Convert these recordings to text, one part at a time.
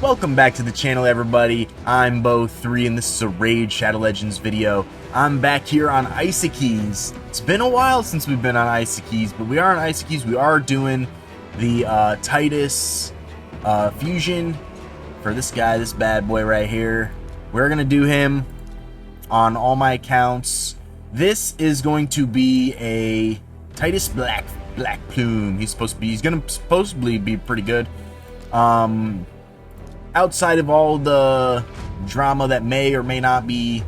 Welcome back to the channel, everybody. I'm Bo3 and this is a Raid Shadow Legends video. I'm back here on Isokeis. It's been a while since we've been on Isokeis, but we are on Isokeis. We are doing the Titus fusion for this guy, this bad boy right here. We're gonna do him on all my accounts. This is going to be a Titus Black Plume. He's gonna supposedly be pretty good. Outside of all the drama that may or may not be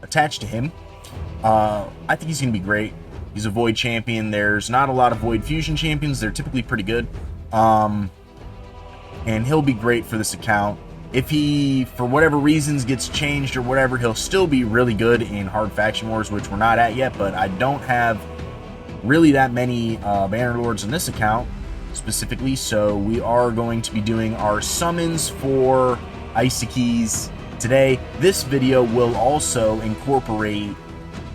attached to him, I think he's going to be great. He's a Void champion. There's not a lot of Void Fusion champions. They're typically pretty good. And he'll be great for this account. If he, for whatever reasons, gets changed or whatever, he'll still be really good in Hard Faction Wars, which we're not at yet, but I don't have really that many Banner Lords in this account specifically, so we are going to be doing our summons for Isokeis today. This video will also incorporate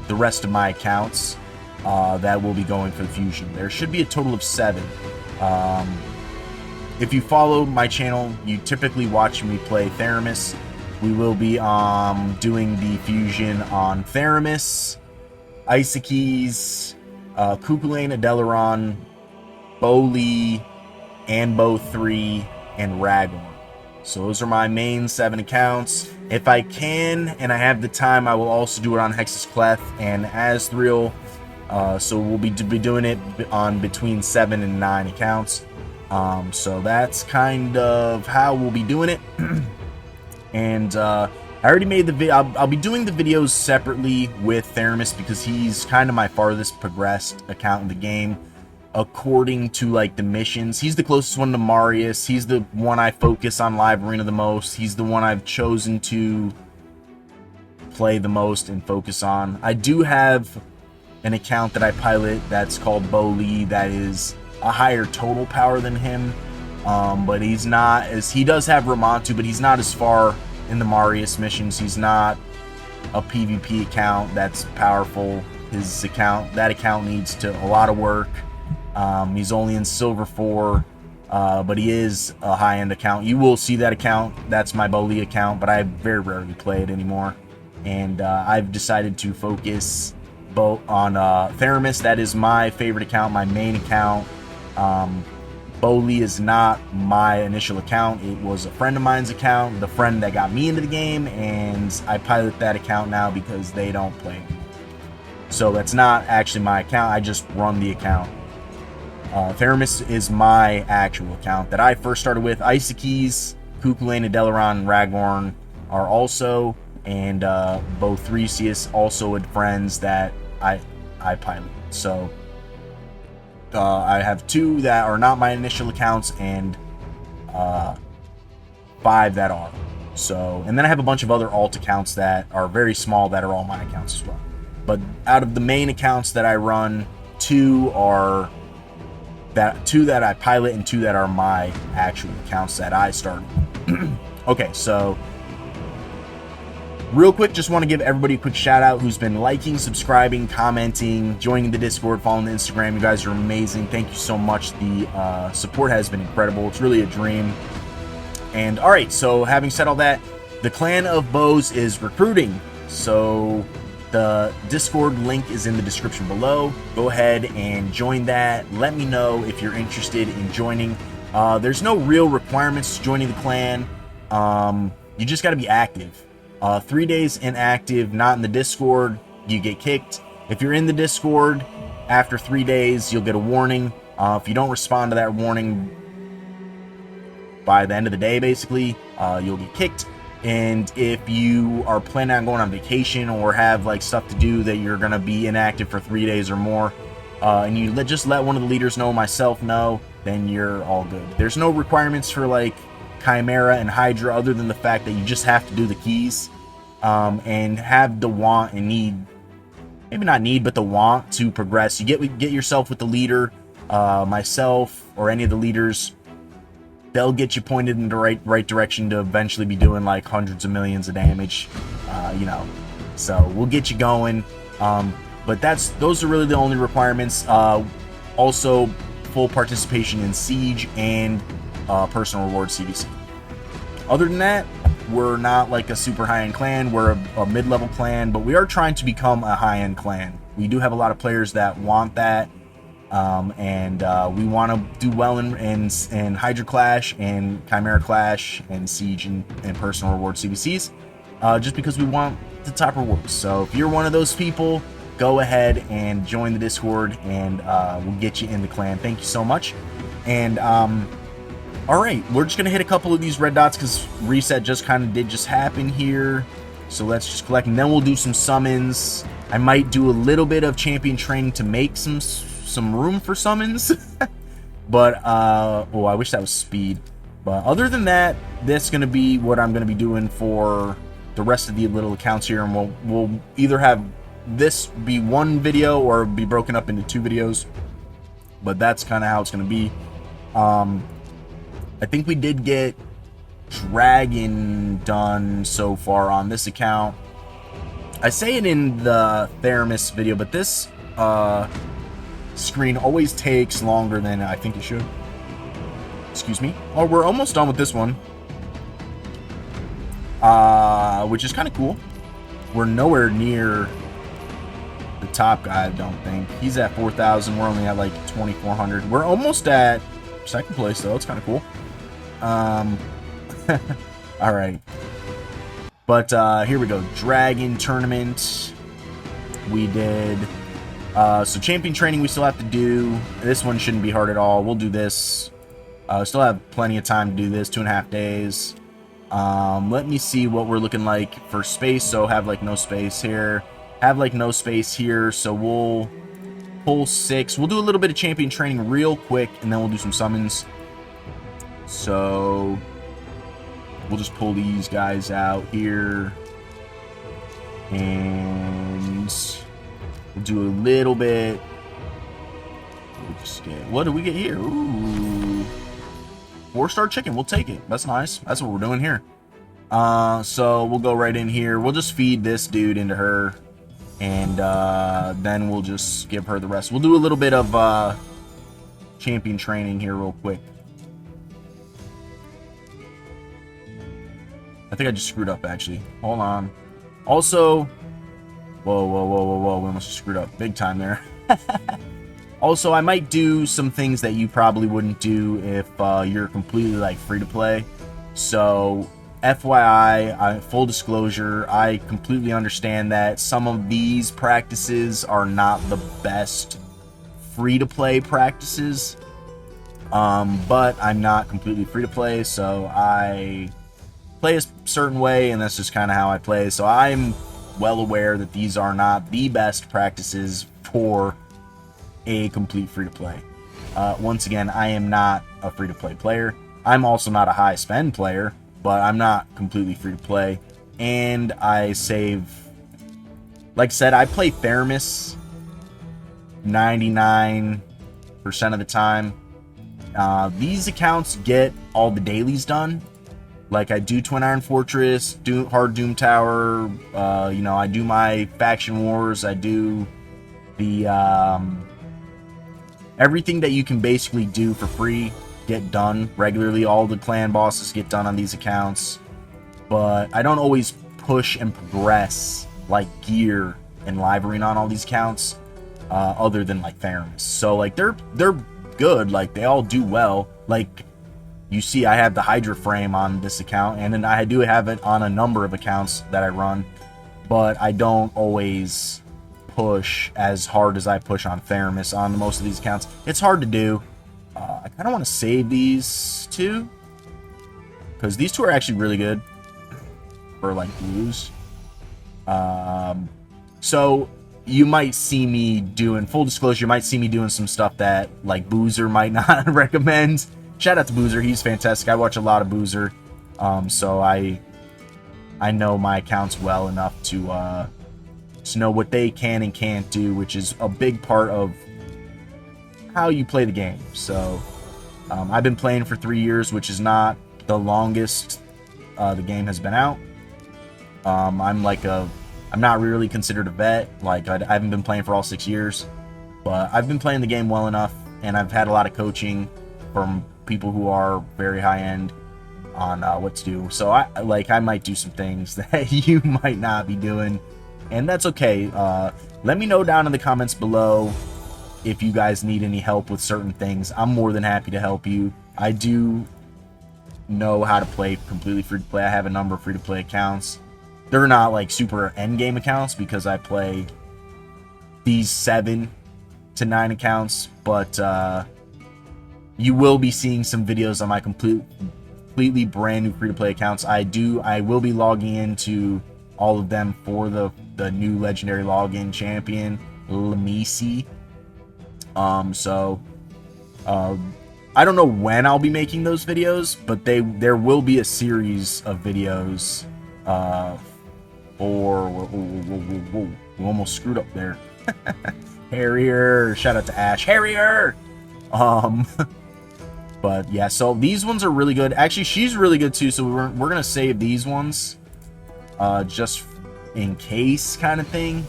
the rest of my accounts that will be going for the fusion. There should be a total of 7. If you follow my channel, you typically watch me play Theramis. We will be doing the fusion on Theramis, Isokeis, Cuchulainn, Adeleron, Boli, and Bo3, and Ragorn. So those are my main 7 accounts. If I can and I have the time, I will also do it on Hexus Clef and Azthriel. So we'll be doing it on between 7 and 9 accounts. So that's kind of how we'll be doing it. And I already made the video. I'll be doing the videos separately with Theramis because he's kind of my farthest progressed account in the game. According to like the missions, he's the closest one to Marius. He's the one I focus on live arena the most. He's the one I've chosen to play the most and focus on. I do have an account that I pilot that's called Boli that is a higher total power than him, but he's not as, he does have Ramontu, but he's not as far in the Marius missions. He's not a PvP account that's powerful. His account, that account needs a lot of work. He's only in Silver 4, but he is a high-end account. You will see that account. That's my Boli account, but I very rarely play it anymore. And I've decided to focus on Theramis. That is my favorite account, my main account. Boli is not my initial account. It was a friend of mine's account, the friend that got me into the game, and I pilot that account now because they don't play anymore. So that's not actually my account. I just run the account. Theramis is my actual account that I first started with. Isokeis, Cuchulainn, Adeleron, and Ragorn are also, and Bo3 is also with friends that I pilot. So I have 2 that are not my initial accounts and 5 that are. So, and then I have a bunch of other alt accounts that are very small that are all my accounts as well. But out of the main accounts that I run, 2 that I pilot and 2 that are my actual accounts that I started. Okay, so real quick, just want to give everybody a quick shout out who's been liking, subscribing, commenting, joining the Discord, following the Instagram. You guys are amazing. Thank you so much. The support has been incredible. It's really a dream. And all right, so having said all that, the Clan of Bows is recruiting. So the Discord link is in the description below. Go ahead and join that. Let me know if you're interested in joining. There's no real requirements to joining the clan. You just got to be active. 3 days inactive, not in the Discord, you get kicked. If you're in the Discord, after 3 days, you'll get a warning. If you don't respond to that warning by the end of the day, basically, you'll get kicked. And if you are planning on going on vacation or have like stuff to do that you're going to be inactive for 3 days or more, and you just let one of the leaders know, myself know, then you're all good. There's no requirements for like Chimera and Hydra other than the fact that you just have to do the keys and have the want and need, maybe not need, but the want to progress. You get yourself with the leader, myself or any of the leaders. They'll get you pointed in the right direction to eventually be doing like hundreds of millions of damage, you know. So we'll get you going. But those are really the only requirements. Also, full participation in Siege and personal reward CDC. Other than that, we're not like a super high-end clan. We're a mid-level clan, but we are trying to become a high-end clan. We do have a lot of players that want that, and we want to do well in Hydra Clash and Chimera Clash and Siege and Personal Reward CBCs, just because we want the top rewards. So if you're one of those people, go ahead and join the Discord, and we'll get you in the clan. Thank you so much. And all right, we're just gonna hit a couple of these red dots because reset just kind of did happen here. So let's just collect, and then we'll do some summons. I might do a little bit of champion training to make some room for summons. But oh, I wish that was speed. But other than that, that's gonna be what I'm gonna be doing for the rest of the little accounts here, and we'll either have this be one video or be broken up into 2 videos. But that's kind of how it's gonna be. I think we did get Dragon done so far on this account. I say it in the Theramis video, but this screen always takes longer than I think it should. Excuse me. Oh, we're almost done with this one, which is kind of cool. We're nowhere near the top guy, I don't think. He's at 4,000. We're only at like 2,400. We're almost at second place, though. It's kind of cool. All right. But here we go. Dragon tournament. We did. So champion training we still have to do. This one shouldn't be hard at all. We'll do this. Still have plenty of time to do this. 2.5 days. Let me see what we're looking like for space. So have like no space here. Have like no space here. So we'll pull 6. We'll do a little bit of champion training real quick, and then we'll do some summons. So we'll just pull these guys out here, and we'll do a little bit. We'll just get, what do we get here? Ooh, 4-star chicken. We'll take it. That's nice. That's what we're doing here. So we'll go right in here. We'll just feed this dude into her, and then we'll just give her the rest. We'll do a little bit of champion training here real quick. I think I just screwed up, actually. Hold on. Also, whoa, we almost screwed up big time there. Also, I might do some things that you probably wouldn't do if you're completely like free to play. So FYI, full disclosure, I completely understand that some of these practices are not the best free to play practices, but I'm not completely free to play, so I play a certain way, and that's just kind of how I play. So I'm well aware that these are not the best practices for a complete free-to-play. Once again, I am not a free-to-play player. I'm also not a high-spend player, but I'm not completely free-to-play. And I save... Like I said, I play Theramis 99% of the time. These accounts get all the dailies done. Like, I do Twin Iron Fortress, Hard Doom Tower, you know, I do my Faction Wars, I do the, everything that you can basically do for free, get done regularly. All the clan bosses get done on these accounts. But I don't always push and progress, like, gear and live arena on all these accounts, other than, like, Theramis. So, like, they're good, like, they all do well. Like, you see, I have the Hydra frame on this account, and then I do have it on a number of accounts that I run, but I don't always push as hard as I push on Theramis on most of these accounts. It's hard to do. I kind of want to save these two, because these two are actually really good for, like, blues. So you might see me doing, full disclosure, you might see me doing some stuff that, like, Boozer might not recommend. Shout out to Boozer, he's fantastic. I watch a lot of Boozer, so I know my accounts well enough to know what they can and can't do, which is a big part of how you play the game. So I've been playing for 3 years, which is not the longest the game has been out. I'm not really considered a vet. Like, I haven't been playing for all 6 years, but I've been playing the game well enough, and I've had a lot of coaching from people who are very high end. on what to do. So I might do some things that you might not be doing, and that's okay. Let me know down in the comments below if you guys need any help with certain things. I'm more than happy to help you. I do know how to play completely free to play. I have a number of free to play accounts. They're not like super end game accounts because I play these 7 to 9 accounts, but you will be seeing some videos on my completely brand new free to play accounts. I will be logging into all of them for the new legendary login champion Lamisi. I don't know when I'll be making those videos, but there will be a series of videos we almost screwed up there. Harrier, shout out to Ash. Harrier! But yeah, so these ones are really good. Actually, she's really good too, so we're gonna save these ones just in case kind of thing.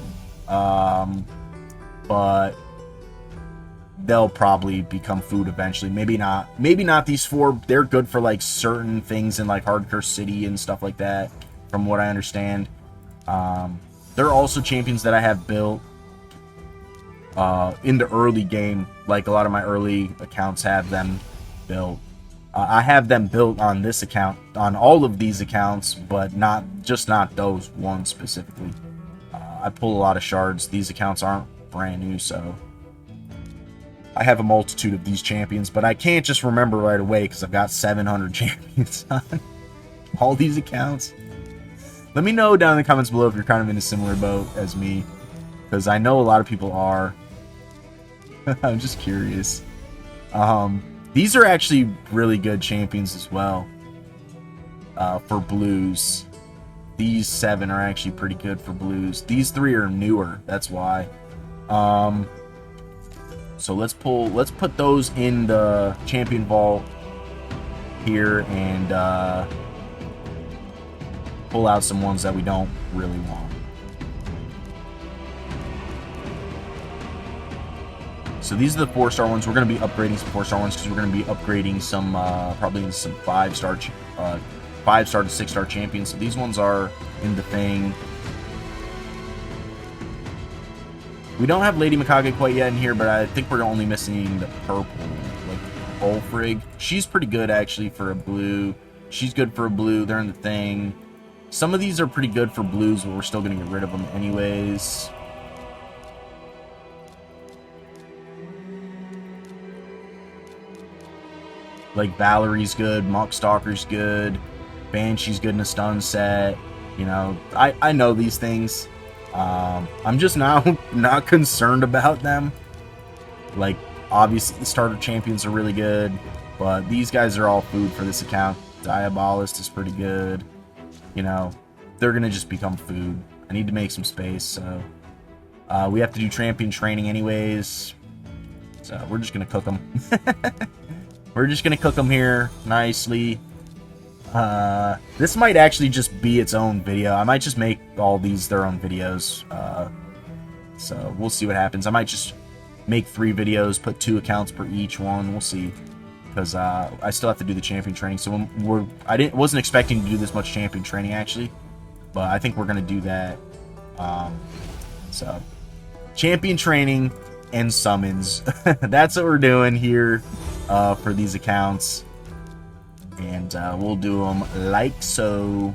But they'll probably become food eventually. Maybe not these 4. They're good for like certain things in like Hardcore City and stuff like that, from what I understand. They're also champions that I have built in the early game. Like a lot of my early accounts have them built. I have them built on this account, on all of these accounts, but not those ones specifically. I pull a lot of shards. These accounts aren't brand new, so I have a multitude of these champions, but I can't just remember right away because I've got 700 champions on all these accounts. Let me know down in the comments below if you're kind of in a similar boat as me, because I know a lot of people are. I'm just curious. These are actually really good champions as well for blues. These 7 are actually pretty good for blues. These 3 are newer, that's why. So let's put those in the champion vault here and pull out some ones that we don't really want. So these are the 4-star ones. We're going to be upgrading some 4-star ones because we're going to be upgrading some probably some 5-star to 6-star champions. So these ones are in the thing. We don't have Lady Mikage quite yet in here, but I think we're only missing the purple, like Ulfrig. She's pretty good actually for a blue. She's good for a blue. They're in the thing. Some of these are pretty good for blues, but we're still going to get rid of them anyways. Like Valerie's good, Monk Stalker's good, Banshee's good in a stun set. You know, I know these things. I'm just not concerned about them. Like, obviously the starter champions are really good, but these guys are all food for this account. Diabolist is pretty good. You know, they're gonna just become food. I need to make some space, so we have to do champion training anyways. So we're just gonna cook them. We're just gonna cook them here nicely. This might actually just be its own video. I might just make all these their own videos. So we'll see what happens. I might just make 3 videos, put 2 accounts per each one. We'll see, because I still have to do the champion training. So wasn't expecting to do this much champion training actually, but I think we're gonna do that. So champion training and summons. That's what we're doing here for these accounts. And we'll do them like so.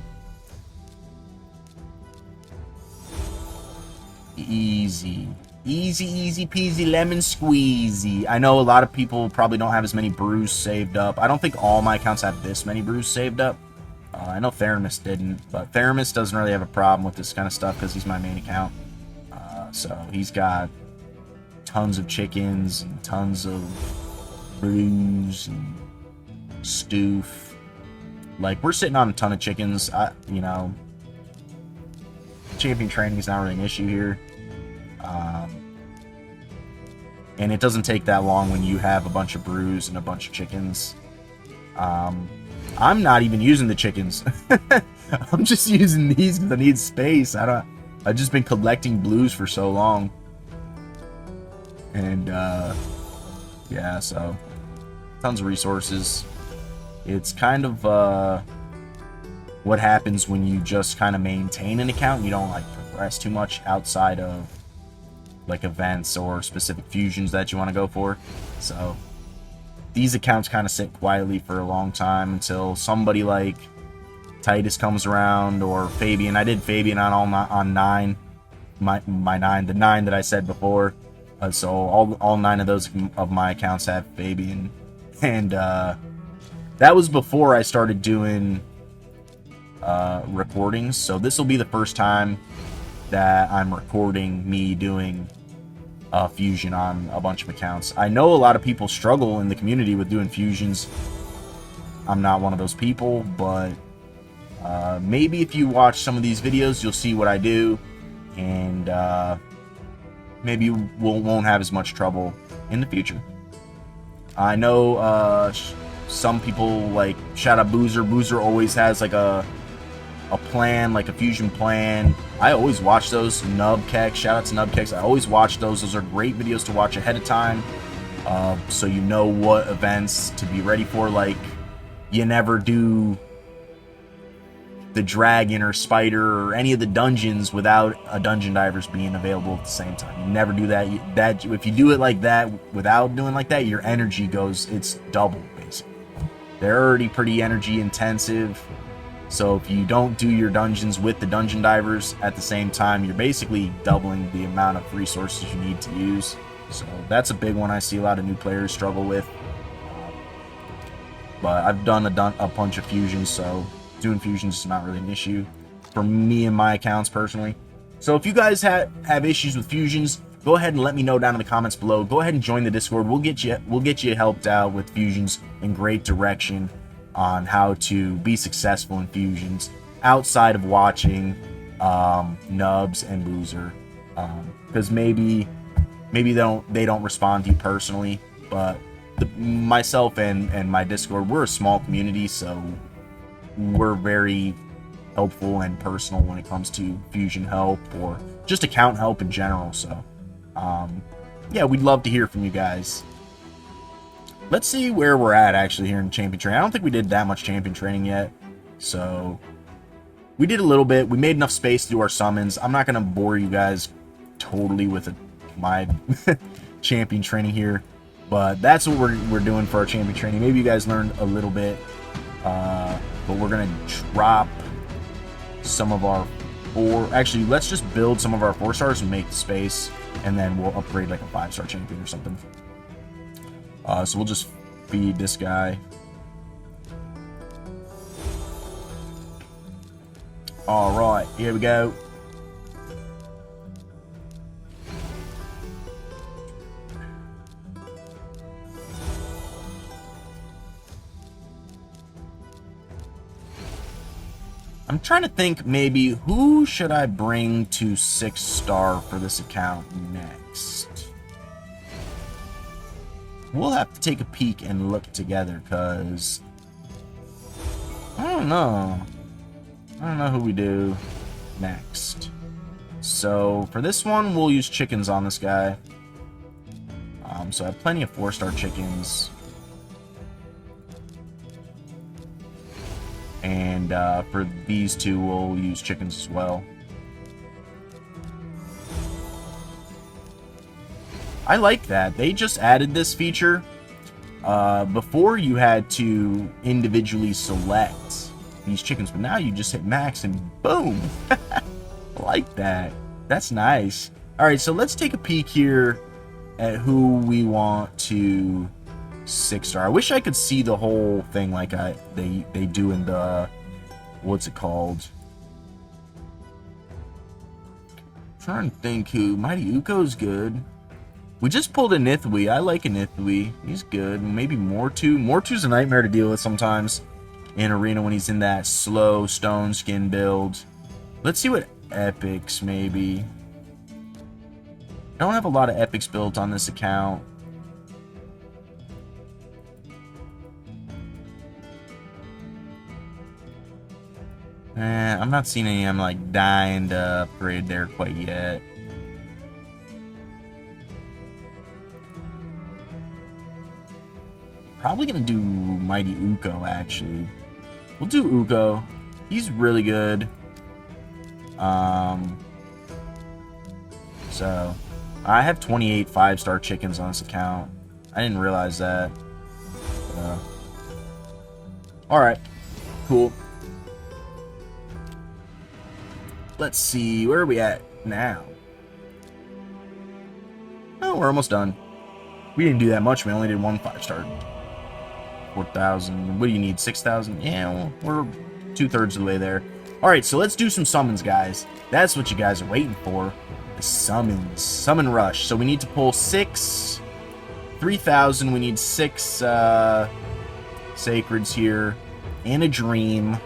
Easy. Easy, easy peasy, lemon squeezy. I know a lot of people probably don't have as many brews saved up. I don't think all my accounts have this many brews saved up. I know Theramis didn't, but Theramis doesn't really have a problem with this kind of stuff because he's my main account. So he's got tons of chickens and tons of brews and stoof. Like, we're sitting on a ton of chickens. You know, champion training is not really an issue here. And it doesn't take that long when you have a bunch of brews and a bunch of chickens. I'm not even using the chickens. I'm just using these because I need space. I've just been collecting blues for so long. And yeah, so tons of resources. It's kind of what happens when you just kind of maintain an account. You don't like progress too much outside of like events or specific fusions that you want to go for. So these accounts kind of sit quietly for a long time until somebody like Titus comes around, or Fabian. I did Fabian on 9, my 9, the 9 that I said before. So all 9 of those of my accounts have Fabian, and that was before I started doing recordings. So this will be the first time that I'm recording me doing fusion on a bunch of accounts. I know a lot of people struggle in the community with doing fusions. I'm not one of those people, but maybe if you watch some of these videos, you'll see what I do, and maybe you won't have as much trouble in the future. I know some people, like, shout out Boozer. Boozer always has like a plan, like a fusion plan. I always watch those. Nubkex, shout out to Nubkex. I always watch those. Those are great videos to watch ahead of time, so you know what events to be ready for. Like, you never do the dragon or spider or any of the dungeons without a dungeon divers being available at the same time. You never do that. That if you do it like that without doing like that, your energy goes, it's double basically. They're already pretty energy intensive, so if you don't do your dungeons with the dungeon divers at the same time, you're basically doubling the amount of resources you need to use. So that's a big one I see a lot of new players struggle with. But I've done a bunch of fusions, so doing fusions is not really an issue for me and my accounts personally. So if you guys have issues with fusions, go ahead and let me know down in the comments below. Go ahead and join the Discord. We'll get you helped out with fusions in great direction on how to be successful in fusions outside of watching Nubs and Boozer, because maybe they don't respond to you personally, but myself and my Discord, we're a small community, so we're very helpful and personal when it comes to fusion help or just account help in general. So yeah, we'd love to hear from you guys. Let's see where we're at actually here in champion training. I don't think we did that much champion training yet, so we did a little bit. We made enough space to do our summons. I'm not going to bore you guys totally with my champion training here, but that's what we're doing for our champion training. Maybe you guys learned a little bit, but we're going to drop some of our actually, let's just build some of our 4-stars and make the space, and then we'll upgrade like a 5-star champion or something. So we'll just feed this guy. Alright, here we go. I'm trying to think, maybe who should I bring to 6-star for this account next? We'll have to take a peek and look together, because I don't know who we do next. So for this one, we'll use chickens on this guy. So I have plenty of 4-star chickens. And for these two, we'll use chickens as well. I like that. They just added this feature. Before you had to individually select these chickens, but now you just hit max and boom. I like that. That's nice. Alright, so let's take a peek here at who we want to 6-star. I wish I could see the whole thing like they do in the, what's it called? I'm trying to think who. Mighty Uko's good. We just pulled a Nithwi. I like a Nithwi. He's good. Maybe Mortu. Mortu's a nightmare to deal with sometimes in Arena when he's in that slow stone skin build. Let's see what epics maybe. I don't have a lot of epics built on this account. I'm not seeing any I'm like dying to upgrade there quite yet. probably going to do Mighty Uko, actually. We'll do Uko. He's really good. So, I have 28 5-star chickens on this account. I didn't realize that. Alright. Cool. Let's see. Where are we at now? Oh, we're almost done. We didn't do that much. We only did one 5-star. 4,000. What do you need? 6,000? Yeah, well, we're 2/3 of the way there. Alright, so let's do some summons, guys. That's what you guys are waiting for. The summons. Summon rush. So we need to pull 6. 3,000. We need 6 sacreds here. And a dream.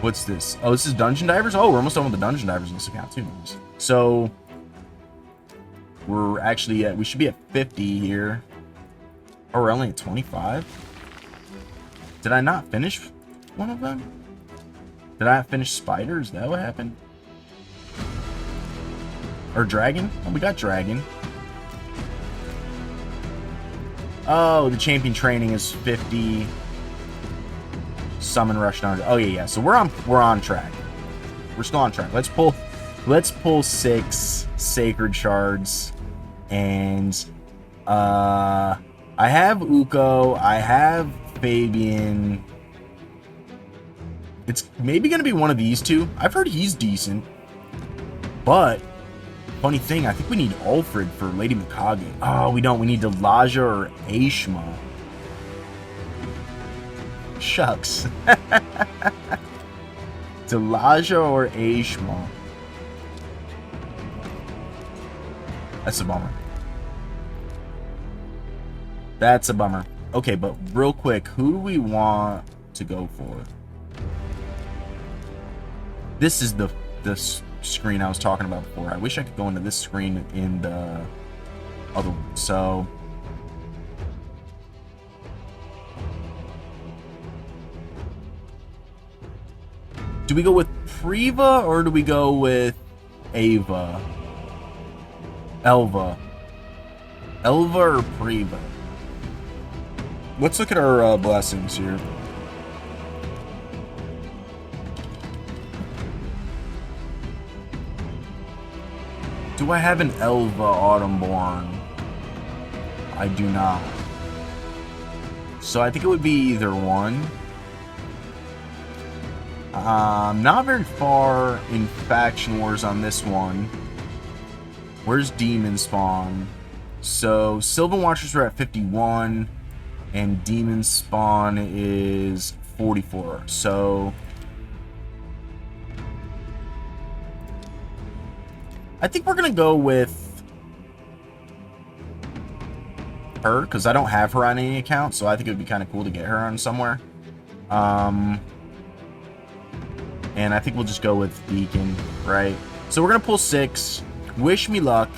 What's this? Oh, this is Dungeon Divers? Oh, we're almost done with the Dungeon Divers in this account, too. So, we're actually at, we should be at 50 here. Oh, we're only at 25? Did I not finish one of them? Did I not finish Spider? Is that what happened? Or Dragon? Oh, we got Dragon. Oh, the champion training is 50. Summon rush down. Oh yeah. So we're on track. We're still on track. Let's pull 6 sacred shards, and I have Uko. I have Fabian. It's maybe gonna be one of these two. I've heard he's decent, but funny thing, I think we need Alfred for Lady Mikage. Oh, we don't. We need Delaja or Aishma. Shucks. Delaja or Aishma. That's a bummer. That's a bummer. Okay, but real quick, who do we want to go for? This is the screen I was talking about before. I wish I could go into this screen in the other one. So do we go with Priva or do we go with Ava? Elva or Priva? Let's look at our blessings here. Do I have an Elva Autumnborn? I do not. So I think it would be either one. Not very far in Faction Wars on this one. Where's Demon Spawn? So Sylvan Watchers are at 51, and Demon Spawn is 44. So I think we're gonna go with her, because I don't have her on any account, so I think it would be kind of cool to get her on somewhere. And I think we'll just go with Beacon, right? So we're gonna pull 6. Wish me luck.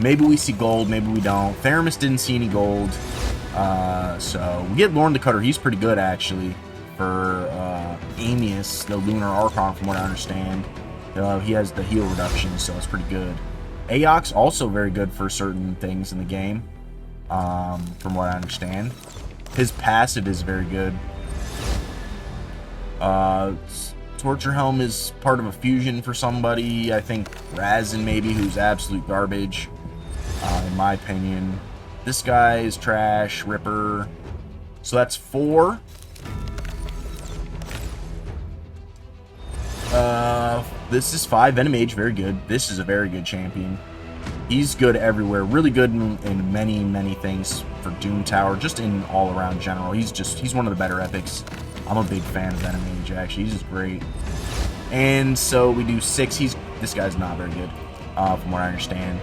Maybe we see gold, maybe we don't. Theramis didn't see any gold. So we get Lorn the Cutter. He's pretty good, actually, for Amius, the Lunar Archon, from what I understand. He has the heal reduction, so it's pretty good. Aox also very good for certain things in the game, from what I understand. His passive is very good. Torture Helm is part of a fusion for somebody. I think Razin maybe, who's absolute garbage, in my opinion. This guy is trash. Ripper. So that's 4. This is 5. Venom Mage, very good. This is a very good champion. He's good everywhere. Really good in many, many things for Doom Tower. Just in all around general. He's one of the better epics. I'm a big fan of Venom Mage, actually. He's just great. And so we do 6. This guy's not very good, from what I understand.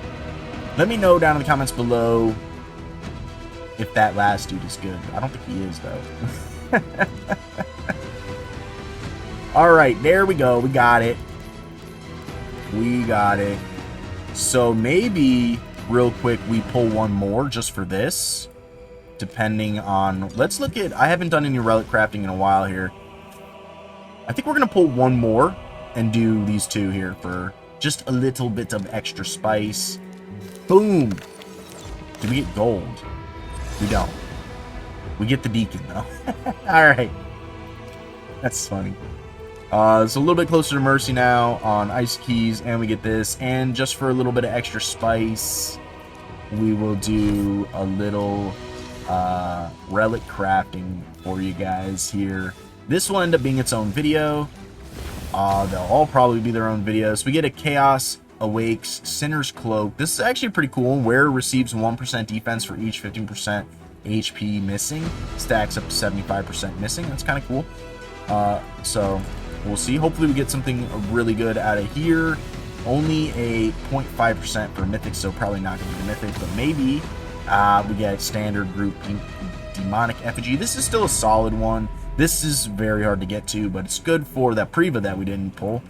Let me know down in the comments below if that last dude is good. I don't think he is, though. Alright, there we go. We got it. We got it. So maybe, real quick, we pull one more just for this. Depending on... Let's look at... I haven't done any relic crafting in a while here. I think we're going to pull one more and do these 2 here for just a little bit of extra spice. Boom! Did we get gold? We don't. We get the Deacon, though. Alright. That's funny. So a little bit closer to Mercy now on Isokeis, and we get this. And just for a little bit of extra spice, we will do a little relic crafting for you guys here. This will end up being its own video. They'll all probably be their own videos. We get a Chaos Awakes Sinner's Cloak. This is actually pretty cool. Wearer receives 1% defense for each 15% HP missing. Stacks up to 75% missing. That's kind of cool. So we'll see. Hopefully we get something really good out of here. Only a 0.5% for Mythic, so probably not going to be the Mythic, but maybe we get standard group Demonic Effigy. This is still a solid one. This is very hard to get to, but it's good for that Priva that we didn't pull,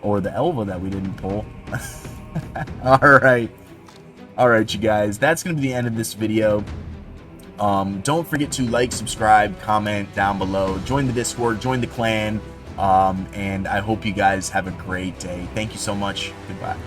or the Elva that we didn't pull. Alright, you guys, that's going to be the end of this video. Don't forget to like, subscribe, comment down below, join the Discord, join the clan, and I hope you guys have a great day. Thank you so much. Goodbye.